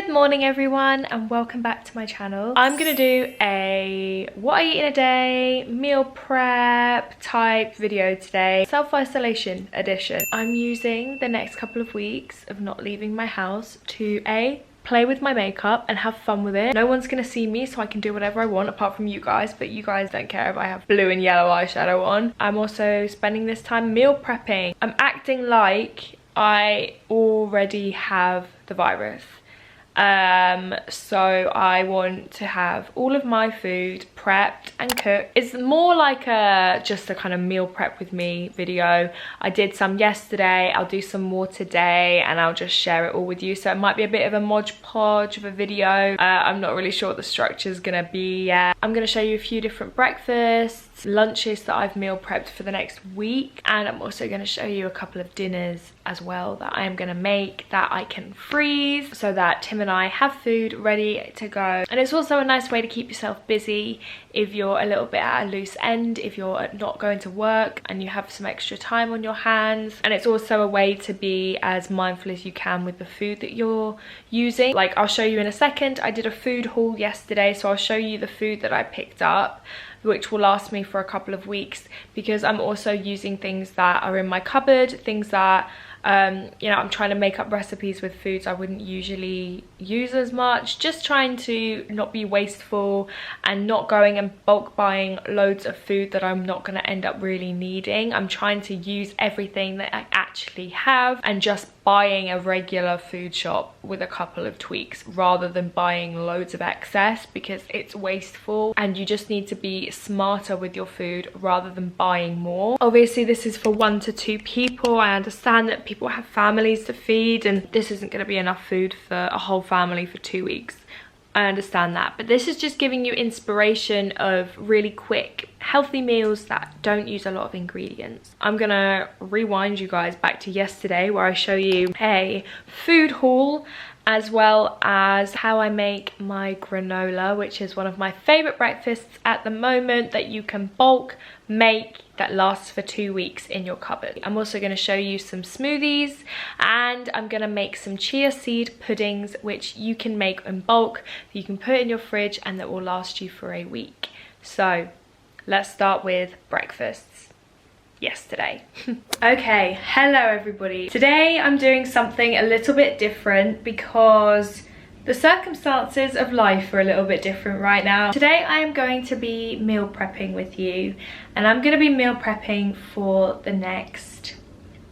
Good morning everyone and welcome back to my channel. I'm gonna do a what I eat in a day meal prep type video today, self-isolation edition. I'm using the next couple of weeks of not leaving my house to play with my makeup and have fun with it. No one's gonna see me, so I can do whatever I want apart from you guys, but you guys don't care if I have blue and yellow eyeshadow on. I'm also spending this time meal prepping. I'm acting like I already have the virus. So I want to have all of my food prepped and cooked. It's more like just a kind of meal prep with me video. I did some yesterday, I'll do some more today, and I'll just share it all with you. So it might be a bit of a modge podge of a video. I'm not really sure what the structure is gonna be yet. I'm gonna show you a few different breakfasts, lunches that I've meal prepped for the next week, and I'm also gonna show you a couple of dinners as well that I am gonna make that I can freeze so that Tim and I have food ready to go. And it's also a nice way to keep yourself busy if you're a little bit at a loose end, if you're not going to work and you have some extra time on your hands. And it's also a way to be as mindful as you can with the food that you're using. Like, I'll show you in a second. I did a food haul yesterday, so I'll show you the food that I picked up, which will last me for a couple of weeks, because I'm also using things that are in my cupboard, things that you know, I'm trying to make up recipes with foods I wouldn't usually use as much, just trying to not be wasteful and not going and bulk buying loads of food that I'm not going to end up really needing. I'm trying to use everything that I actually have and just buying a regular food shop with a couple of tweaks rather than buying loads of excess, because it's wasteful and you just need to be smarter with your food rather than buying more. Obviously this is for 1 to 2 people. I understand that people have families to feed and this isn't going to be enough food for a whole family for 2 weeks. I understand that, but this is just giving you inspiration of really quick healthy meals that don't use a lot of ingredients. I'm gonna rewind you guys back to yesterday where I show you a food haul as well as how I make my granola, which is one of my favorite breakfasts at the moment that you can bulk make that lasts for 2 weeks in your cupboard. I'm also going to show you some smoothies, and I'm going to make some chia seed puddings which you can make in bulk, that you can put in your fridge and that will last you for a week. So let's start with breakfasts yesterday. Okay, hello everybody. Today I'm doing something a little bit different because the circumstances of life are a little bit different right now. Today I am going to be meal prepping with you, and I'm going to be meal prepping for the next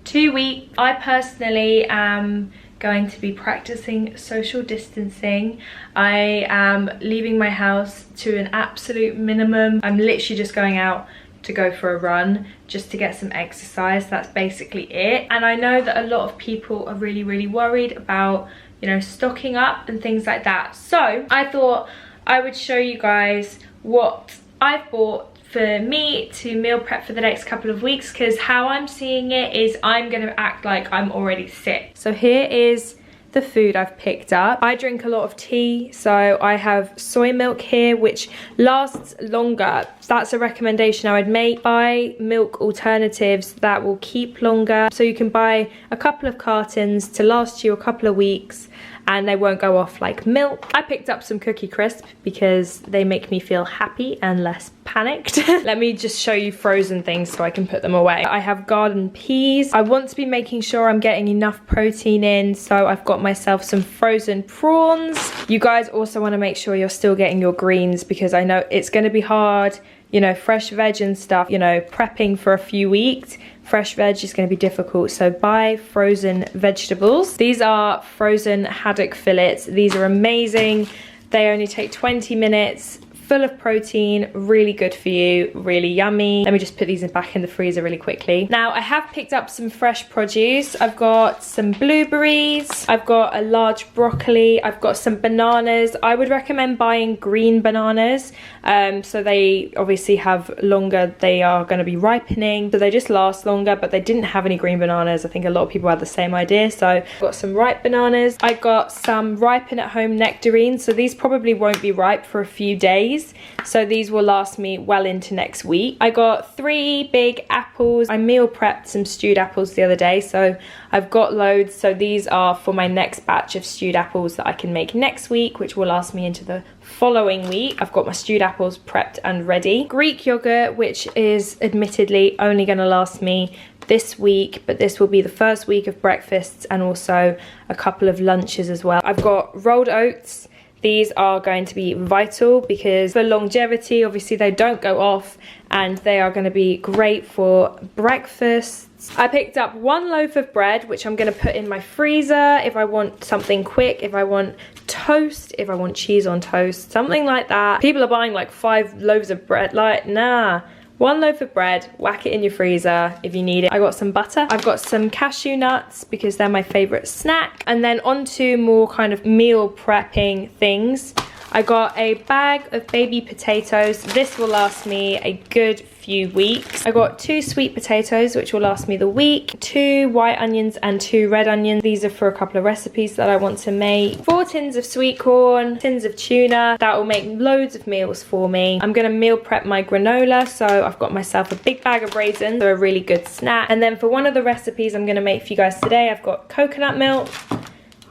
2 weeks. I personally am going to be practicing social distancing. I am leaving my house to an absolute minimum. I'm literally just going out to go for a run just to get some exercise. That's basically it. And I know that a lot of people are really worried about, you know, stocking up and things like that. So I thought I would show you guys what I've bought for me to meal prep for the next couple of weeks, because how I'm seeing it is I'm gonna act like I'm already sick. So here is the food I've picked up. I drink a lot of tea, so I have soy milk here which lasts longer. That's a recommendation I would make. Buy milk alternatives that will keep longer, so you can buy a couple of cartons to last you a couple of weeks and they won't go off like milk. I picked up some Cookie Crisp because they make me feel happy and less panicked. Let me just show you frozen things so I can put them away. I have garden peas. I want to be making sure I'm getting enough protein in, so I've got myself some frozen prawns. You guys also want to make sure you're still getting your greens, because I know it's going to be hard, you know, fresh veg and stuff, you know, prepping for a few weeks. Fresh veg is going to be difficult, so buy frozen vegetables. These are frozen haddock fillets. These are amazing. They only take 20 minutes. Full of protein, really good for you, really yummy. Let me just put these back in the freezer really quickly. Now I have picked up some fresh produce. I've got some blueberries, I've got a large broccoli, I've got some bananas. I would recommend buying green bananas, so they obviously have longer, they are going to be ripening, so they just last longer, but they didn't have any green bananas. I think a lot of people had the same idea, so I've got some ripe bananas. I got some ripen at home nectarines, so these probably won't be ripe for a few days. these. So these will last me well into next week. I got 3 big apples. I meal prepped some stewed apples the other day, so I've got loads. So these are for my next batch of stewed apples that I can make next week, which will last me into the following week. I've got my stewed apples prepped and ready. Greek yogurt, which is admittedly only going to last me this week, but this will be the first week of breakfasts and also a couple of lunches as well. I've got rolled oats. These are going to be vital because for longevity, obviously they don't go off, and they are going to be great for breakfasts. I picked up 1 loaf of bread, which I'm going to put in my freezer if I want something quick, if I want toast, if I want cheese on toast, something like that. People are buying like 5 loaves of bread, like nah. 1 loaf of bread, whack it in your freezer if you need it. I got some butter. I've got some cashew nuts because they're my favorite snack. And then onto more kind of meal prepping things. I got a bag of baby potatoes. This will last me a good few weeks. I got 2 sweet potatoes, which will last me the week. 2 white onions and 2 red onions. These are for a couple of recipes that I want to make. 4 tins of sweet corn, tins of tuna. That will make loads of meals for me. I'm gonna meal prep my granola, so I've got myself a big bag of raisins. They're a really good snack. And then for one of the recipes I'm gonna make for you guys today, I've got coconut milk,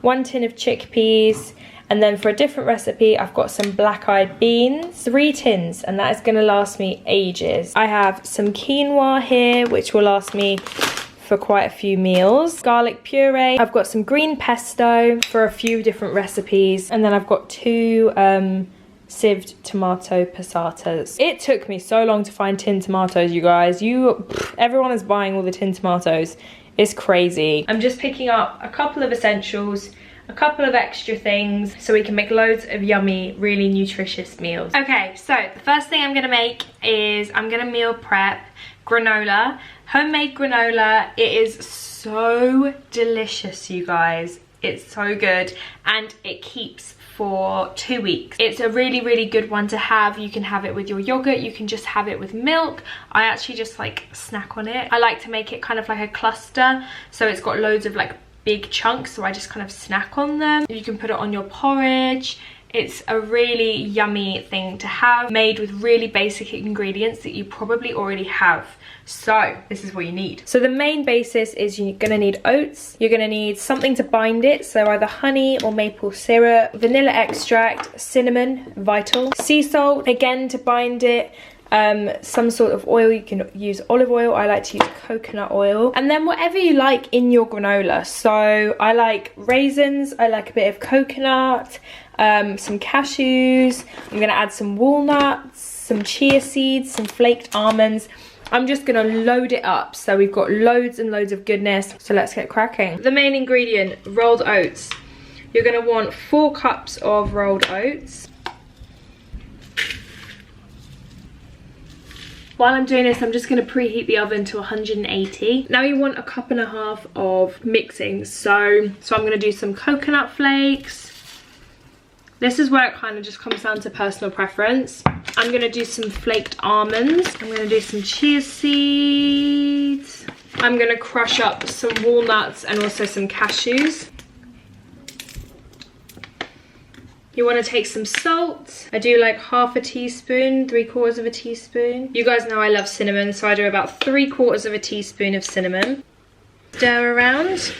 1 tin of chickpeas, and then for a different recipe, I've got some black-eyed beans, 3 tins, and that is gonna last me ages. I have some quinoa here, which will last me for quite a few meals. Garlic puree. I've got some green pesto for a few different recipes. And then I've got 2 sieved tomato passatas. It took me so long to find tin tomatoes, you guys. Everyone is buying all the tin tomatoes. It's crazy. I'm just picking up a couple of essentials, a couple of extra things so we can make loads of yummy, really nutritious meals. Okay, so the first thing I'm gonna make is I'm gonna meal prep granola. Homemade granola. It is so delicious, you guys. It's so good, and it keeps for 2 weeks. It's a really, really good one to have. You can have it with your yogurt, you can just have it with milk. I actually just like snack on it. I like to make it kind of like a cluster, so it's got loads of like big chunks, so I just kind of snack on them. You can put it on your porridge. It's a really yummy thing to have, made with really basic ingredients that you probably already have. So this is what you need. So the main basis is you're gonna need oats. You're gonna need something to bind it, so either honey or maple syrup, vanilla extract, cinnamon, vital, sea salt, again to bind it, some sort of oil. You can use olive oil. I like to use coconut oil, and then whatever you like in your granola. So I like raisins, I like a bit of coconut, some cashews. I'm gonna add some walnuts, some chia seeds, some flaked almonds. I'm just gonna load it up so we've got loads and loads of goodness. So let's get cracking. The main ingredient, rolled oats. You're gonna want 4 cups of rolled oats. While I'm doing this, I'm just going to preheat the oven to 180. Now you want a 1.5 cups of mixing. So I'm going to do some coconut flakes. This is where it kind of just comes down to personal preference. I'm going to do some flaked almonds. I'm going to do some chia seeds. I'm going to crush up some walnuts and also some cashews. You want to take some salt. I do like 1/2 teaspoon, 3/4 teaspoon. You guys know I love cinnamon, so I do about 3/4 teaspoon of cinnamon. Stir around.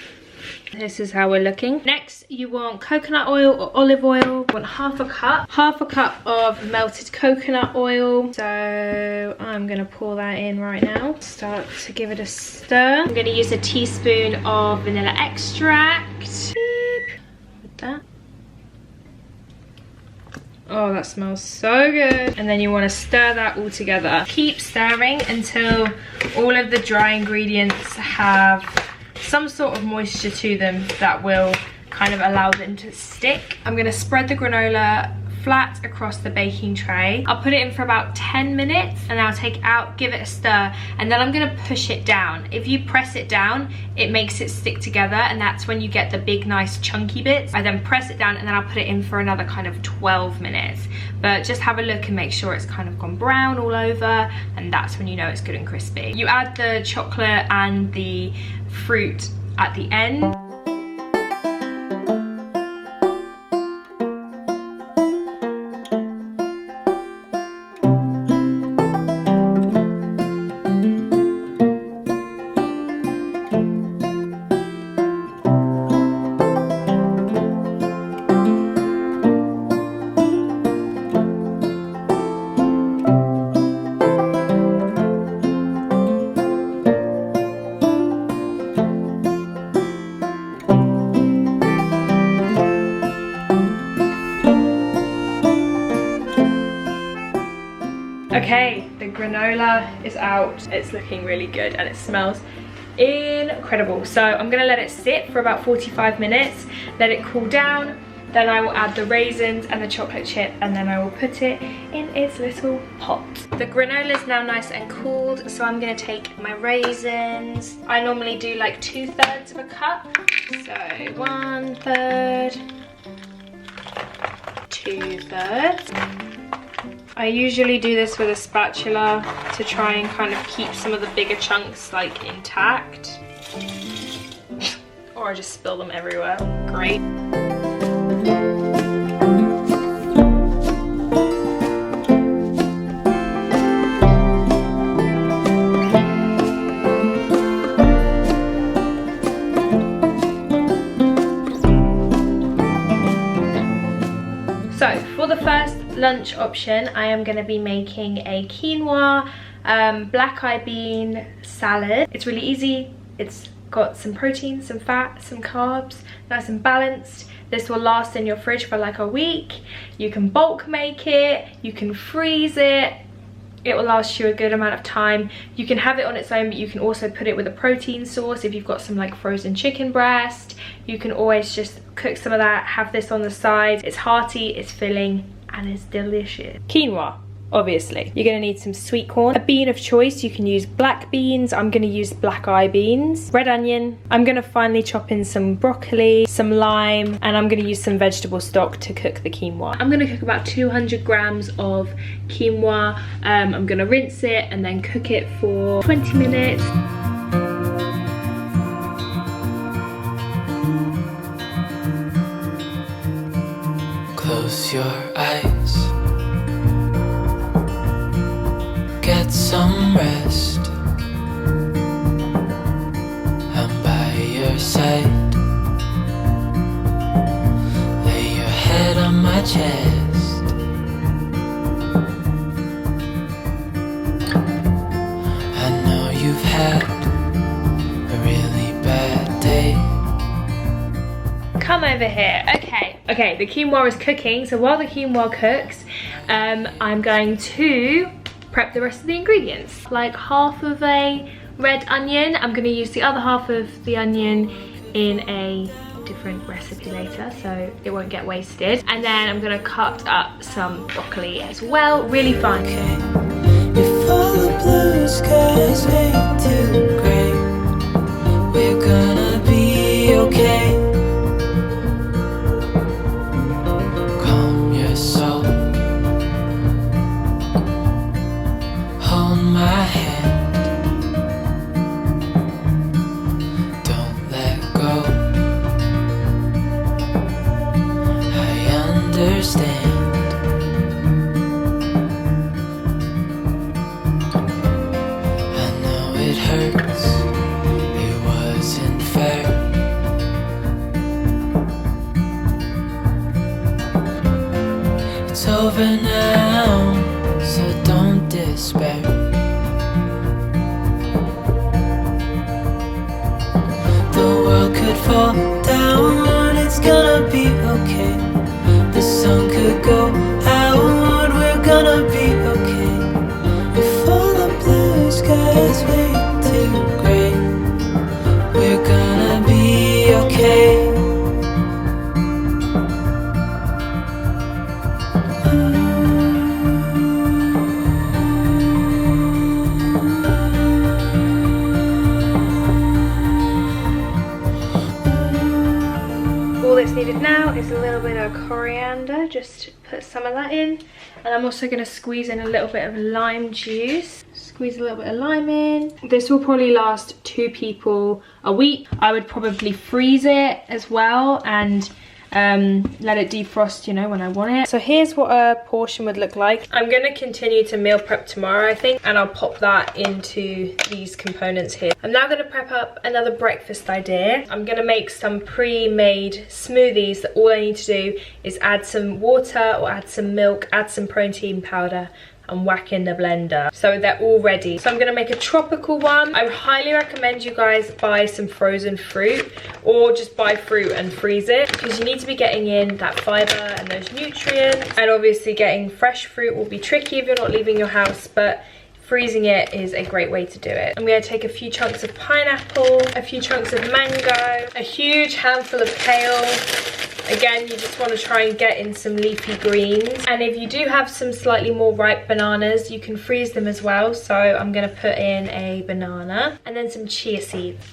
This is how we're looking. Next, you want coconut oil or olive oil. You want 1/2 cup. 1/2 cup of melted coconut oil. So I'm gonna pour that in right now. Start to give it a stir. I'm gonna use a teaspoon of vanilla extract. Beep. With that. Oh, that smells so good. And then you want to stir that all together. Keep stirring until all of the dry ingredients have some sort of moisture to them that will kind of allow them to stick. I'm going to spread the granola flat across the baking tray. I'll put it in for about 10 minutes and I'll take it out, give it a stir, and then I'm gonna push it down. If you press it down, it makes it stick together, and that's when you get the big nice chunky bits. I then press it down and then I'll put it in for another kind of 12 minutes. But just have a look and make sure it's kind of gone brown all over, and that's when you know it's good and crispy. You add the chocolate and the fruit at the end. Okay, the granola is out. It's looking really good and it smells incredible. So I'm gonna let it sit for about 45 minutes, let it cool down. Then I will add the raisins and the chocolate chip, and then I will put it in its little pot. The granola is now nice and cooled, so I'm gonna take my raisins. I normally do like 2/3 of a cup. So 1/3, 2/3. I usually do this with a spatula to try and kind of keep some of the bigger chunks like intact. Or I just spill them everywhere. Great. So for the first lunch option, I am going to be making a quinoa black eye bean salad. It's really easy. It's got some protein, some fat, some carbs, nice and balanced. This will last in your fridge for like a week. You can bulk make it, you can freeze it. It will last you a good amount of time. You can have it on its own, but you can also put it with a protein sauce. If you've got some like frozen chicken breast, you can always just cook some of that, have this on the side. It's hearty, it's filling, and it's delicious. Quinoa, obviously. You're gonna need some sweet corn. A bean of choice, you can use black beans. I'm gonna use black eye beans. Red onion. I'm gonna finely chop in some broccoli, some lime, and I'm gonna use some vegetable stock to cook the quinoa. I'm gonna cook about 200 grams of quinoa. I'm gonna rinse it and then cook it for 20 minutes. Close your eyes, get some rest. I'm by your side, lay your head on my chest. I know you've had a really bad day. Come over here. Okay, the quinoa is cooking, so while the quinoa cooks, I'm going to prep the rest of the ingredients. Like half of a red onion. I'm going to use the other half of the onion in a different recipe later, so it won't get wasted. And then I'm going to cut up some broccoli as well. Really fun. Before the blue skies fade to gray, we're gonna be okay. Calm your soul, hold my hand, don't let go. I understand. It hurts, it wasn't fair. It's over now, so don't despair. The world could fall down, it's gonna be okay. The sun could go out, we're gonna be okay. Before the blue skies fade to gray, we're gonna be okay. All that's needed now is a little bit of coriander, just put some of that in. And I'm also going to squeeze in a little bit of lime juice. Squeeze a little bit of lime in. This will probably last 2 people a week. I would probably freeze it as well and let it defrost, you know, when I want it. So here's what a portion would look like. I'm going to continue to meal prep tomorrow, I think, and I'll pop that into these components here. I'm now going to prep up another breakfast idea. I'm going to make some pre-made smoothies that all I need to do is add some water or add some milk, add some protein powder, and whack in the blender. So they're all ready. So I'm gonna make a tropical one. I highly recommend you guys buy some frozen fruit, or just buy fruit and freeze it, because you need to be getting in that fiber and those nutrients. And obviously getting fresh fruit will be tricky if you're not leaving your house, but freezing it is a great way to do it. I'm going to take a few chunks of pineapple, a few chunks of mango, a huge handful of kale. Again, you just want to try and get in some leafy greens. And if you do have some slightly more ripe bananas, you can freeze them as well. So I'm going to put in a banana and then some chia seeds.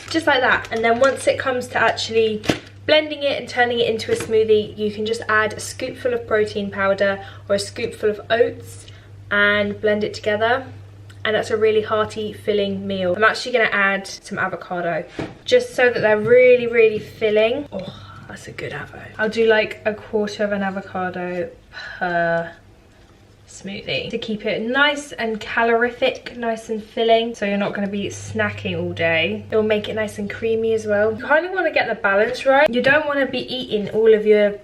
Just like that. And then once it comes to actually blending it and turning it into a smoothie, you can just add a scoopful of protein powder or a scoopful of oats and blend it together, and that's a really hearty filling meal. I'm actually going to add some avocado just so that they're really filling. Oh, that's a good avo. I'll do like a quarter of an avocado per smoothie to keep it nice and calorific, nice and filling, so you're not going to be snacking all day. It will make it nice and creamy as well. You kind of want to get the balance right. You don't want to be eating all of your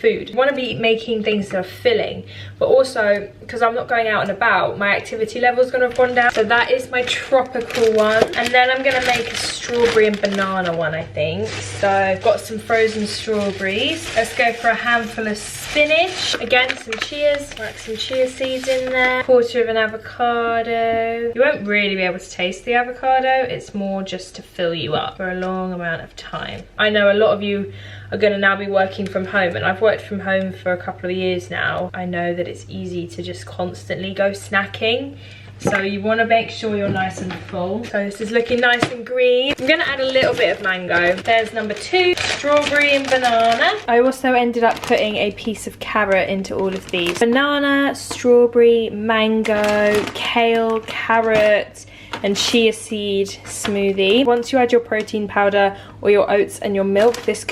food. You want to be making things that are filling, but also because I'm not going out and about, my activity level is going to have gone down. So that is my tropical one. And then I'm going to make a strawberry and banana one, I think. So I've got some frozen strawberries. Let's go for a handful of spinach. Again, some chias, like some chia seeds in there. Quarter of an avocado. You won't really be able to taste the avocado. It's more just to fill you up for a long amount of time. I know a lot of you are going to now be working from home, and I've worked from home for a couple of years now. I know that it's easy to just constantly go snacking, so you want to make sure you're nice and full. So this is looking nice and green. I'm going to add a little bit of mango. There's number 2, strawberry and banana. I also ended up putting a piece of carrot into all of these. Banana, strawberry, mango, kale, carrot and chia seed smoothie. Once you add your protein powder or your oats and your milk, this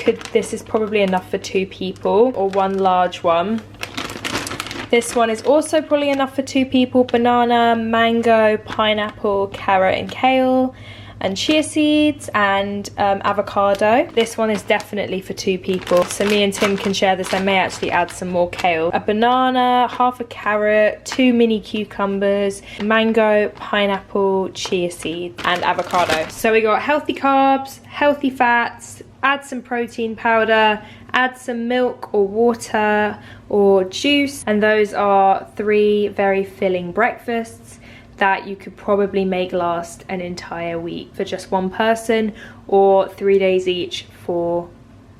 is probably enough for 2 people, or 1 large one. This one is also probably enough for 2 people. Banana, mango, pineapple, carrot and kale, and chia seeds and avocado. This one is definitely for 2 people, so me and Tim can share this. I may actually add some more kale. A banana, half a carrot, 2 mini cucumbers, mango, pineapple, chia seeds and avocado. So we got healthy carbs, healthy fats, add some protein powder, add some milk or water or juice, and those are 3 very filling breakfasts that you could probably make last an entire week for just 1 person, or 3 days each for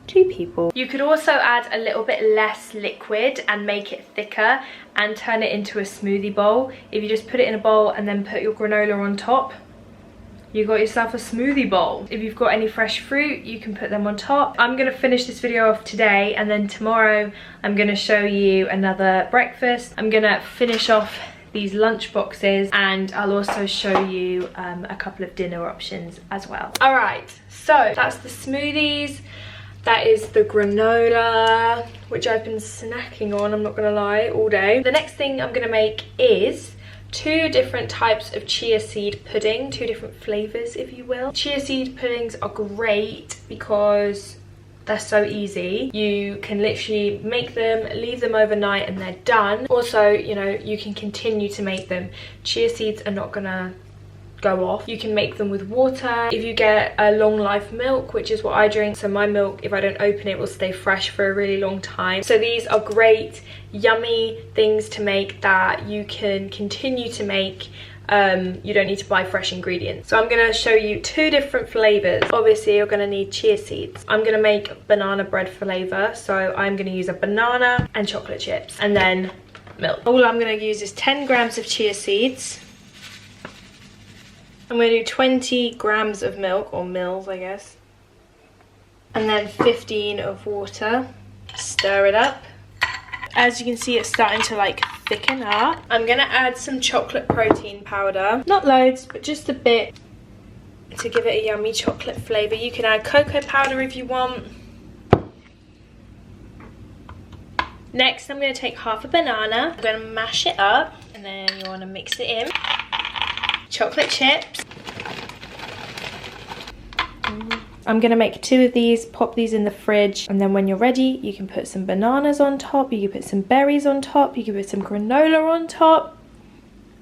2 people. You could also add a little bit less liquid and make it thicker and turn it into a smoothie bowl. If you just put it in a bowl and then put your granola on top, you got yourself a smoothie bowl. If you've got any fresh fruit, you can put them on top. I'm gonna finish this video off today, and then tomorrow I'm gonna show you another breakfast. I'm gonna finish off these lunch boxes, and I'll also show you a couple of dinner options as well. All right, so that's the smoothies. That is the granola, which I've been snacking on, I'm not gonna lie, all day. The next thing I'm gonna make is 2 different types of chia seed pudding, 2 different flavors, if you will. Chia seed puddings are great because they're so easy. You can literally make them, leave them overnight, and they're done. Also, you know, you can continue to make them. Chia seeds are not gonna go off. You can make them with water. If you get a long life milk, which is what I drink, so my milk, if I don't open it, will stay fresh for a really long time. So these are great, yummy things to make that you can continue to make. You don't need to buy fresh ingredients. So I'm going to show you 2 different flavors. Obviously you're going to need chia seeds. I'm going to make banana bread flavor, so I'm going to use a banana and chocolate chips, and then milk. All I'm going to use is 10 grams of chia seeds. I'm going to do 20 grams of milk, or mils I guess, and then 15 of water. Stir it up. As you can see, it's starting to like thicken up. I'm gonna add some chocolate protein powder. Not loads, but just a bit to give it a yummy chocolate flavor. You can add cocoa powder if you want. Next, I'm gonna take half a banana. I'm gonna mash it up, and then you wanna mix it in. Chocolate chips. I'm gonna make 2 of these, pop these in the fridge, and then when you're ready, you can put some bananas on top, you can put some berries on top, you can put some granola on top.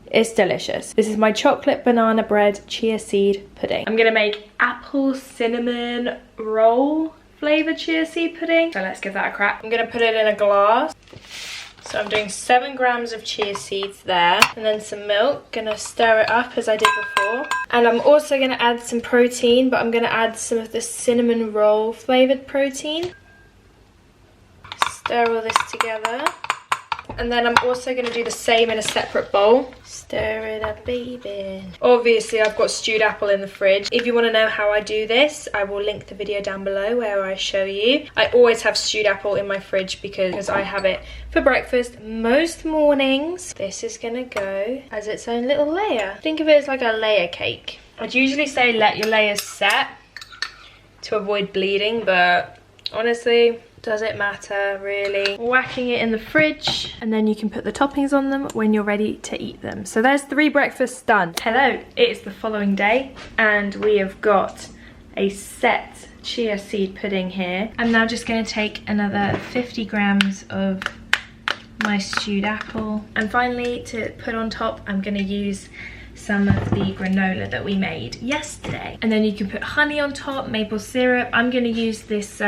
It's delicious. This is my chocolate banana bread chia seed pudding. I'm gonna make apple cinnamon roll flavored chia seed pudding. So let's give that a crack. I'm gonna put it in a glass. So I'm doing 7 grams of chia seeds there, and then some milk. Gonna stir it up as I did before. And I'm also gonna add some protein, but I'm gonna add some of the cinnamon roll flavored protein. Stir all this together. And then I'm also going to do the same in a separate bowl. Stir it up, baby. Obviously, I've got stewed apple in the fridge. If you want to know how I do this, I will link the video down below where I show you. I always have stewed apple in my fridge because I have it for breakfast most mornings. This is going to go as its own little layer. Think of it as like a layer cake. I'd usually say let your layers set to avoid bleeding, but honestly, does it matter really? Whacking it in the fridge, and then you can put the toppings on them when you're ready to eat them. So there's 3 breakfasts done. Hello, it's the following day, and we have got a set chia seed pudding here. I'm now just going to take another 50 grams of my stewed apple, and finally to put on top, I'm going to use some of the granola that we made yesterday. And then you can put honey on top, maple syrup. I'm going to use this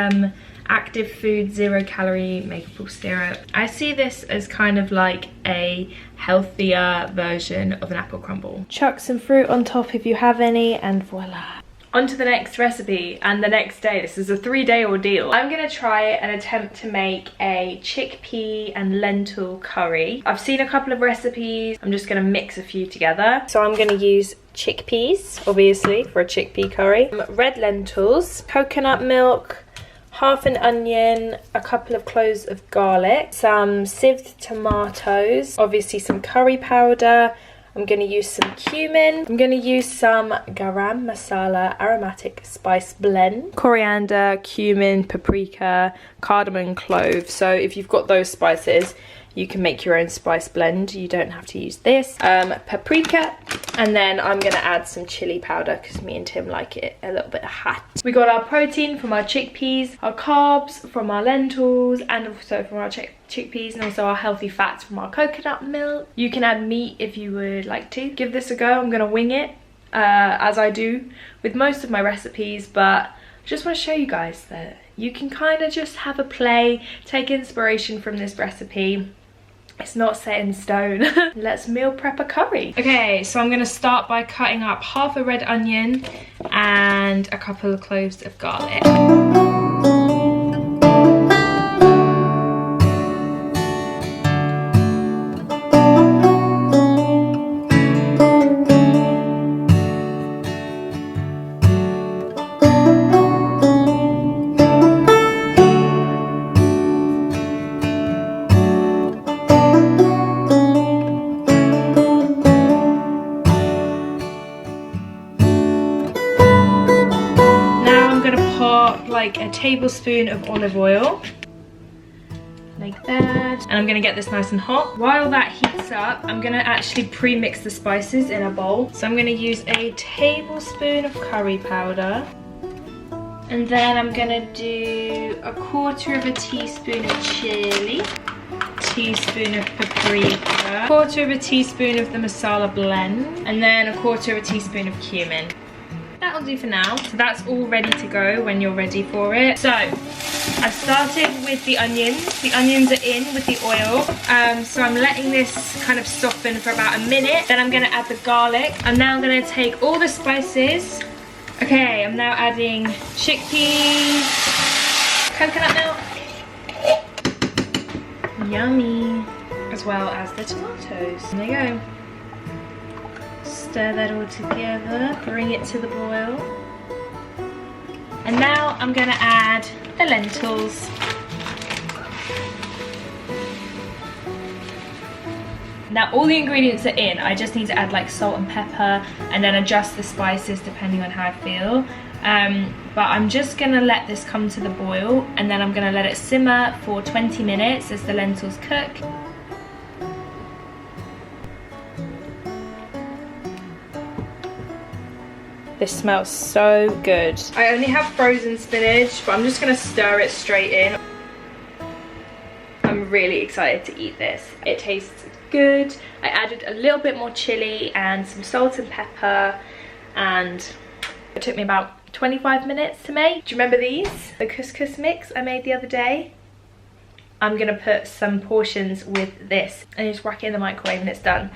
Active Food 0 calorie maple syrup. I see this as kind of like a healthier version of an apple crumble. Chuck some fruit on top if you have any, and voila. On to the next recipe, and the next day. This is a 3-day ordeal. I'm gonna try and attempt to make a chickpea and lentil curry. I've seen a couple of recipes. I'm just gonna mix a few together. So I'm gonna use chickpeas, obviously, for a chickpea curry. Red lentils, coconut milk, half an onion, a couple of cloves of garlic, some sieved tomatoes, obviously some curry powder. I'm going to use some cumin. I'm going to use some garam masala aromatic spice blend. Coriander, cumin, paprika, cardamom, clove. So if you've got those spices, you can make your own spice blend. You don't have to use this. Paprika. And then I'm going to add some chili powder because me and Tim like it a little bit hot. We got our protein from our chickpeas, our carbs from our lentils, and also from our chickpeas, and also our healthy fats from our coconut milk. You can add meat if you would like to. Give this a go. I'm going to wing it as I do with most of my recipes, but I just want to show you guys that you can kind of just have a play, take inspiration from this recipe. It's not set in stone. Let's meal prep a curry. Okay, so I'm gonna start by cutting up half a red onion and a couple of cloves of garlic. Like a tablespoon of olive oil, like that, and I'm gonna get this nice and hot. While that heats up, I'm gonna actually pre-mix the spices in a bowl. So I'm gonna use a tablespoon of curry powder, and then I'm gonna do a 1/4 teaspoon of chili, teaspoon of paprika, 1/4 teaspoon of the masala blend, and then a 1/4 teaspoon of cumin. That'll do for now. So that's all ready to go when you're ready for it. So I've started with the onions. The onions are in with the oil. So I'm letting this kind of soften for about a minute. Then I'm gonna add the garlic. I'm now gonna take all the spices. Okay, I'm now adding chickpeas, coconut milk, yummy, as well as the tomatoes. There you go. Stir that all together, bring it to the boil. And now I'm gonna add the lentils. Now all the ingredients are in, I just need to add like salt and pepper and then adjust the spices depending on how I feel. But I'm just gonna let this come to the boil, and then I'm gonna let it simmer for 20 minutes as the lentils cook. This smells so good. I only have frozen spinach, but I'm just gonna stir it straight in. I'm really excited to eat this. It tastes good. I added a little bit more chili and some salt and pepper, and it took me about 25 minutes to make. Do you remember these? The couscous mix I made the other day? I'm gonna put some portions with this and just whack it in the microwave and it's done.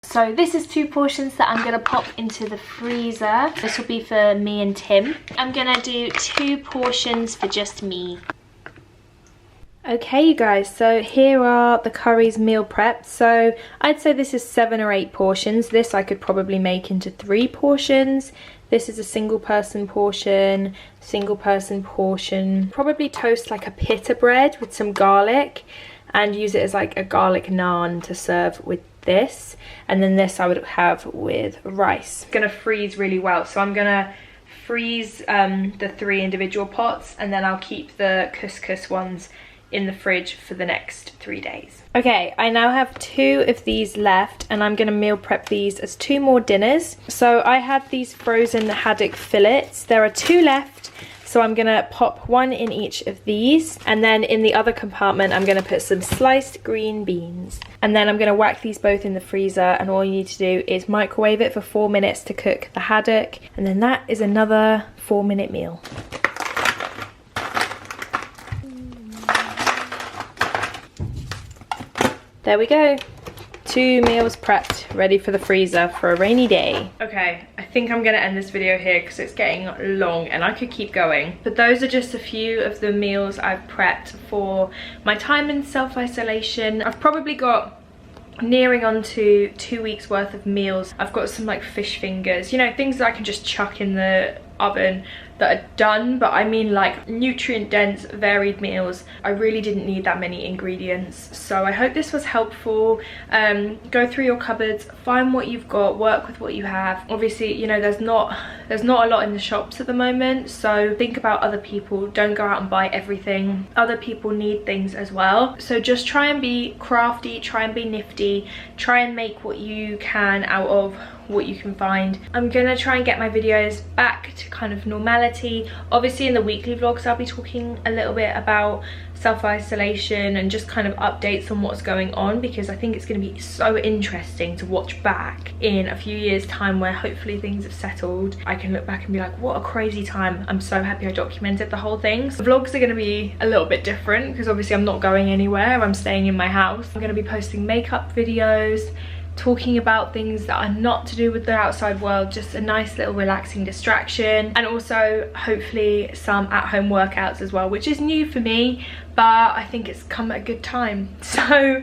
So this is 2 portions that I'm gonna pop into the freezer. This will be for me and Tim. I'm gonna do 2 portions for just me. Okay you guys, so here are the curries meal prepped. So I'd say this is 7 or 8 portions. This I could probably make into 3 portions. This is a single person portion. Probably toast like a pita bread with some garlic and use it as like a garlic naan to serve with this. And then this I would have with rice. It's gonna freeze really well, so I'm gonna freeze the 3 individual pots, and then I'll keep the couscous ones in the fridge for the next 3 days. Okay, I now have 2 of these left, and I'm gonna meal prep these as 2 more dinners. So I had these frozen haddock fillets. There are 2 left, so I'm gonna pop 1 in each of these, and then in the other compartment I'm gonna put some sliced green beans. And then I'm gonna whack these both in the freezer, and all you need to do is microwave it for 4 minutes to cook the haddock, and then that is another 4-minute meal. There we go. 2 meals prepped, ready for the freezer for a rainy day. Okay, I think I'm gonna end this video here because it's getting long and I could keep going. But those are just a few of the meals I've prepped for my time in self-isolation. I've probably got nearing on to 2 weeks worth of meals. I've got some like fish fingers, you know, things that I can just chuck in the oven that are done, but I mean like nutrient dense varied meals. I really didn't need that many ingredients, so I hope this was helpful. Go through your cupboards, find what you've got, work with what you have. Obviously, you know, there's not a lot in the shops at the moment, so think about other people. Don't go out and buy everything. Other people need things as well, so just try and be crafty, try and be nifty, try and make what you can out of what you can find. I'm gonna try and get my videos back to kind of normality. Obviously in the weekly vlogs I'll be talking a little bit about self-isolation and just kind of updates on what's going on, because I think it's going to be so interesting to watch back in a few years time where hopefully things have settled. I can look back and be like, what a crazy time. I'm so happy I documented the whole thing. So vlogs are going to be a little bit different because obviously I'm not going anywhere, I'm staying in my house. I'm going to be posting makeup videos, talking about things that are not to do with the outside world, just a nice little relaxing distraction, and also hopefully some at-home workouts as well, which is new for me, but I think it's come at a good time. So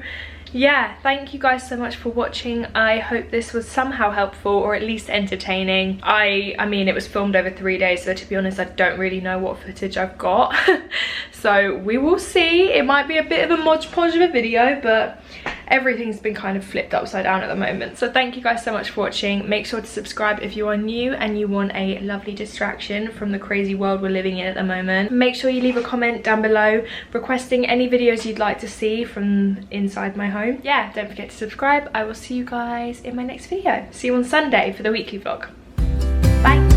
yeah, thank you guys so much for watching. I hope this was somehow helpful or at least entertaining. I mean, it was filmed over 3 days, so to be honest I don't really know what footage I've got. So we will see. It might be a bit of a modge-podge of a video, but everything's been kind of flipped upside down at the moment. So thank you guys so much for watching. Make sure to subscribe if you are new and you want a lovely distraction from the crazy world we're living in at the moment. Make sure you leave a comment down below requesting any videos you'd like to see from inside my home. Yeah, don't forget to subscribe. I will see you guys in my next video. See you on Sunday for the weekly vlog. Bye.